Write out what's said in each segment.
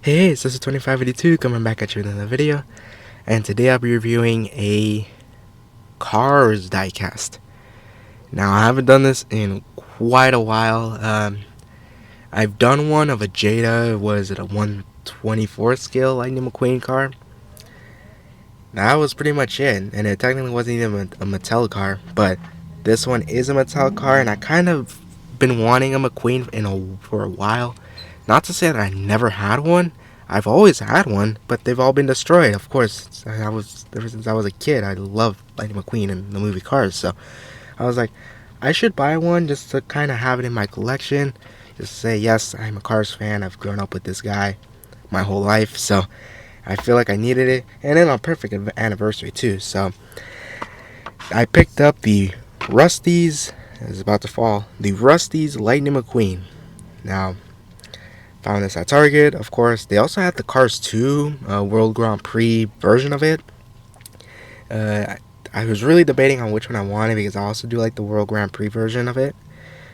Hey, it's Sister 2582 coming back at you with another video, and today I'll be reviewing a Cars diecast. Now, I haven't done this in quite a while. I've done one of a Jada, was it a 1/24 scale Lightning McQueen car? That was pretty much it, and it technically wasn't even a Mattel car, but this one is a Mattel car, and I kind of been wanting a McQueen for a while. Not to say that I never had one. I've always had one, but they've all been destroyed. Of course, ever since I was a kid, I loved Lightning McQueen and the movie Cars. So I was like, I should buy one just to kind of have it in my collection. Just to say, yes, I'm a Cars fan. I've grown up with this guy my whole life, so I feel like I needed it, and then on perfect anniversary too. So I picked up the Rusteze. It's about to fall. The Rusteze Lightning McQueen. Now, found this at Target, of course. They also had the Cars 2 World Grand Prix version of it. I was really debating on which one I wanted because I also do like the World Grand Prix version of it.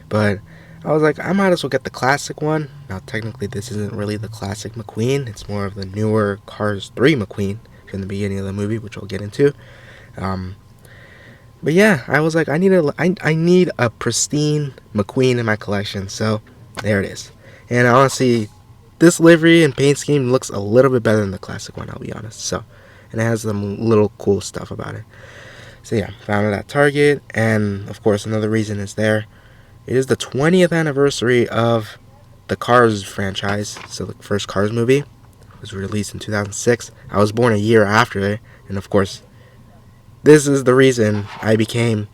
But I was like, I might as well get the classic one. Now, technically, this isn't really the classic McQueen. It's more of the newer Cars 3 McQueen from the beginning of the movie, which we'll get into. But yeah, I was like, I need a pristine McQueen in my collection. So there it is. And honestly, this livery and paint scheme looks a little bit better than the classic one, I'll be honest. So, and it has some little cool stuff about it. So yeah, found it at Target, and of course another reason is there. It is the 20th anniversary of the Cars franchise. So the first Cars movie was released in 2006. I was born a year after it, and of course, this is the reason I became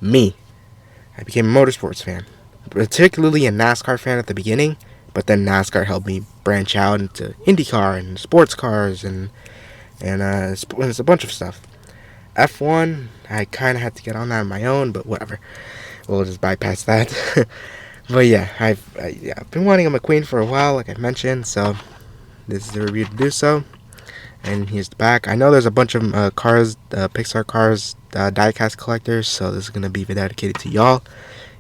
me. I became a motorsports fan, particularly a NASCAR fan at the beginning. But then NASCAR helped me branch out into IndyCar and sports cars and it's a bunch of stuff. F1, I kind of had to get on that on my own, but whatever. We'll just bypass that. But yeah, I've been wanting a McQueen for a while, like I mentioned, so this is the review to do so. And here's the back. I know there's a bunch of Pixar Cars diecast collectors, so this is going to be dedicated to y'all.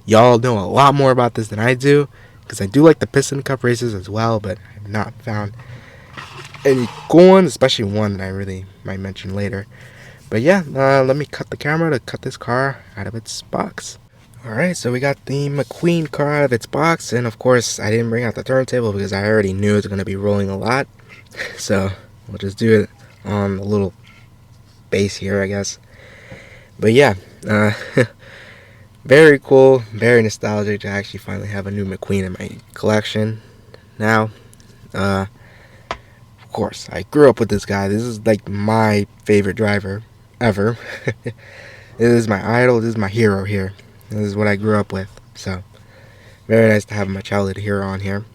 Y'all know a lot more about this than I do, because I do like the Piston Cup races as well, but I've not found any cool ones, especially one that I really might mention later. But yeah, let me cut the camera to cut this car out of its box. Alright, so we got the McQueen car out of its box, and of course I didn't bring out the turntable because I already knew it was going to be rolling a lot. So we'll just do it on the little base here, I guess. But yeah, very cool, very nostalgic to actually finally have a new McQueen in my collection. Now, of course, I grew up with this guy. This is like my favorite driver ever. This is my idol. This is my hero here. This is what I grew up with. So, very nice to have my childhood hero on here.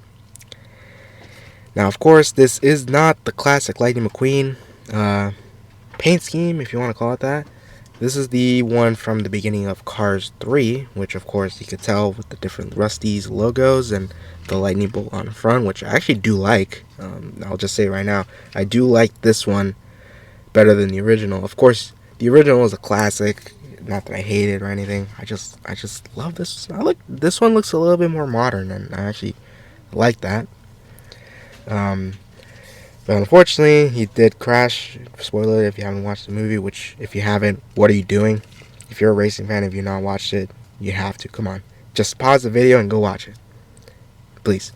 Now, of course, this is not the classic Lightning McQueen paint scheme, if you want to call it that. This is the one from the beginning of Cars 3, which of course you could tell with the different Rusteze logos and the lightning bolt on the front, which I actually do like. I'll just say right now, I do like this one better than the original. Of course, the original is a classic. Not that I hate it or anything. I just love this. This one looks a little bit more modern, and I actually like that. But unfortunately, he did crash. Spoiler if you haven't watched the movie, which if you haven't, what are you doing? If you're a racing fan, if you've not watched it, you have to. Come on. Just pause the video and go watch it. Please.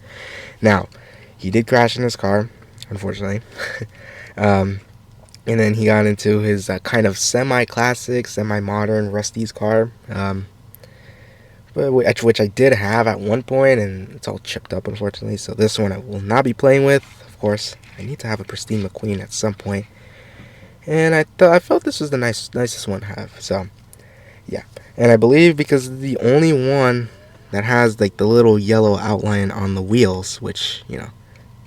Now, he did crash in his car, unfortunately. And then he got into his kind of semi-classic, semi-modern Rusteze car. But which I did have at one point, and it's all chipped up, unfortunately. So this one I will not be playing with. Of course, I need to have a pristine McQueen at some point, and I felt this was the nicest one to have. So yeah, and I believe because it's the only one that has like the little yellow outline on the wheels, which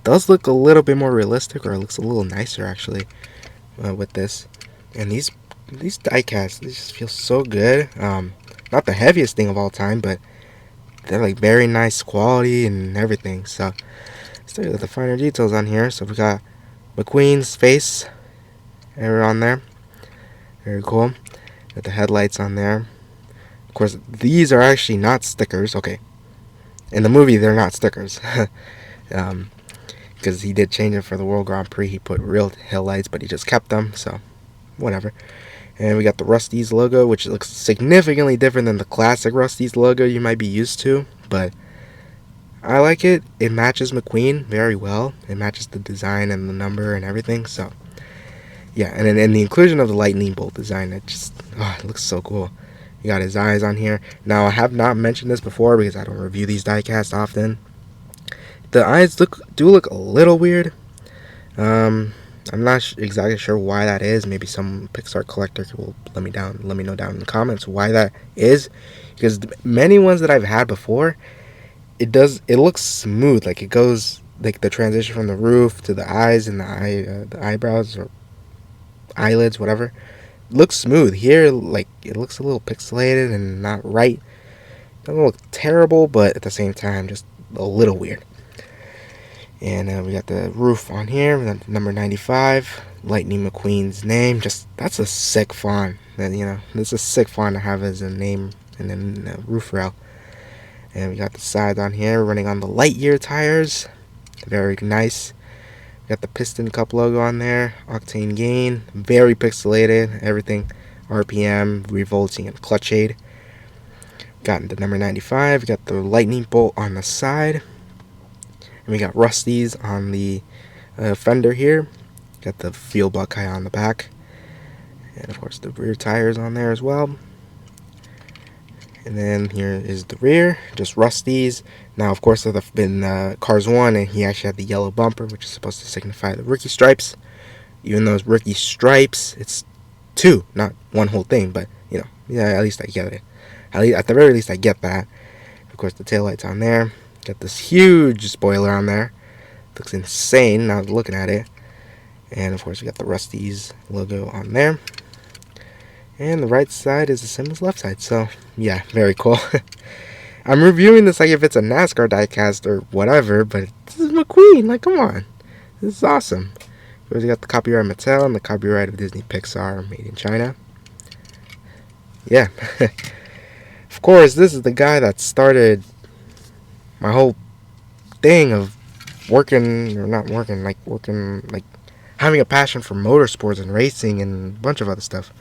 does look a little bit more realistic, or it looks a little nicer actually with this. And these diecasts, they just feel so good. Not the heaviest thing of all time, but they're like very nice quality and everything. So let's take a look at the finer details on here. So we got McQueen's face on there. Very cool. Got the headlights on there. Of course, these are actually not stickers. Okay. In the movie, they're not stickers. because he did change it for the World Grand Prix. He put real hill lights, but he just kept them, so whatever. And we got the Rusteze logo, which looks significantly different than the classic Rusteze logo you might be used to, but I like it. It matches McQueen very well. It matches the design and the number and everything, so yeah. And then the inclusion of the lightning bolt design, it looks so cool. You got his eyes on here. Now, I have not mentioned this before because I don't review these diecast often. The eyes do look a little weird. I'm not exactly sure why that is. Maybe some Pixar collector will let me know down in the comments why that is. Because many ones that I've had before, it looks smooth. Like it goes like the transition from the roof to the eyes and the eyebrows or eyelids, whatever. Looks smooth. Here, like it looks a little pixelated and not right. Doesn't look terrible, but at the same time, just a little weird. And we got the roof on here. We got number 95, Lightning McQueen's name. That's a sick font. That's a sick font to have as a name and then the roof rail. And we got the sides on here running on the Lightyear tires. Very nice. We got the piston cup logo on there. Octane gain. Very pixelated. Everything. RPM, revolting, and clutch aid. Got the number 95. We got the lightning bolt on the side. And we got Rusteze on the fender here. Got the fuel buckeye on the back. And of course the rear tires on there as well. And then here is the rear, just Rusteze. Now, of course, there's been Cars 1, and he actually had the yellow bumper, which is supposed to signify the rookie stripes. Even though it's rookie stripes, it's 2, not one whole thing. But, yeah, at least I get it. At the very least, I get that. Of course, the taillights on there. Got this huge spoiler on there. Looks insane now looking at it. And, of course, we got the Rusteze logo on there. And the right side is the same as left side. So, yeah, very cool. I'm reviewing this like if it's a NASCAR diecast or whatever, but this is McQueen. Like, come on. This is awesome. We got the copyright Mattel and the copyright of Disney Pixar made in China. Yeah. Of course, this is the guy that started my whole thing of having a passion for motorsports and racing and a bunch of other stuff.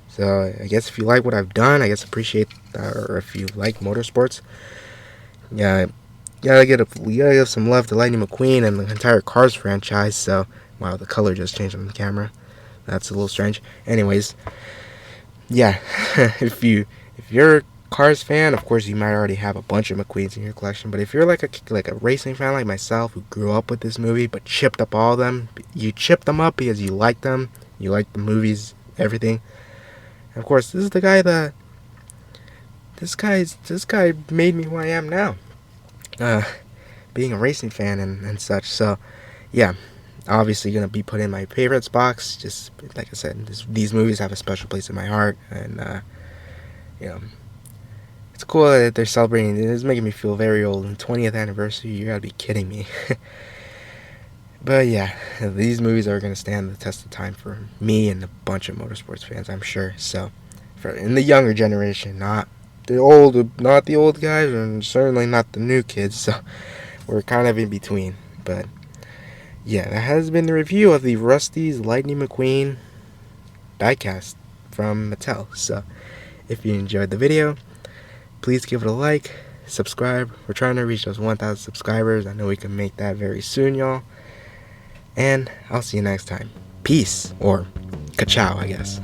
So I guess if you like what I've done, I guess appreciate that, or if you like motorsports, yeah, you gotta give some love to Lightning McQueen and the entire Cars franchise. So wow, the color just changed on the camera. That's a little strange. Anyways, yeah, if you're a Cars fan, of course you might already have a bunch of McQueens in your collection. But if you're like a racing fan like myself who grew up with this movie but chipped up all of them, you chipped them up because you like them, you like the movies, everything. And of course, this is the guy this guy made me who I am now, being a racing fan and such. So, yeah, obviously gonna be put in my favorites box. Just like I said, these movies have a special place in my heart, and it's cool that they're celebrating. It's making me feel very old. And 20th anniversary, you gotta be kidding me. But yeah, these movies are gonna stand the test of time for me and a bunch of motorsports fans, I'm sure. So, in the younger generation, not the old guys, and certainly not the new kids. So, we're kind of in between. But yeah, that has been the review of the Rusteze Lightning McQueen diecast from Mattel. So, if you enjoyed the video, please give it a like, subscribe. We're trying to reach those 1,000 subscribers. I know we can make that very soon, y'all. And I'll see you next time. Peace, or ka-chow, I guess.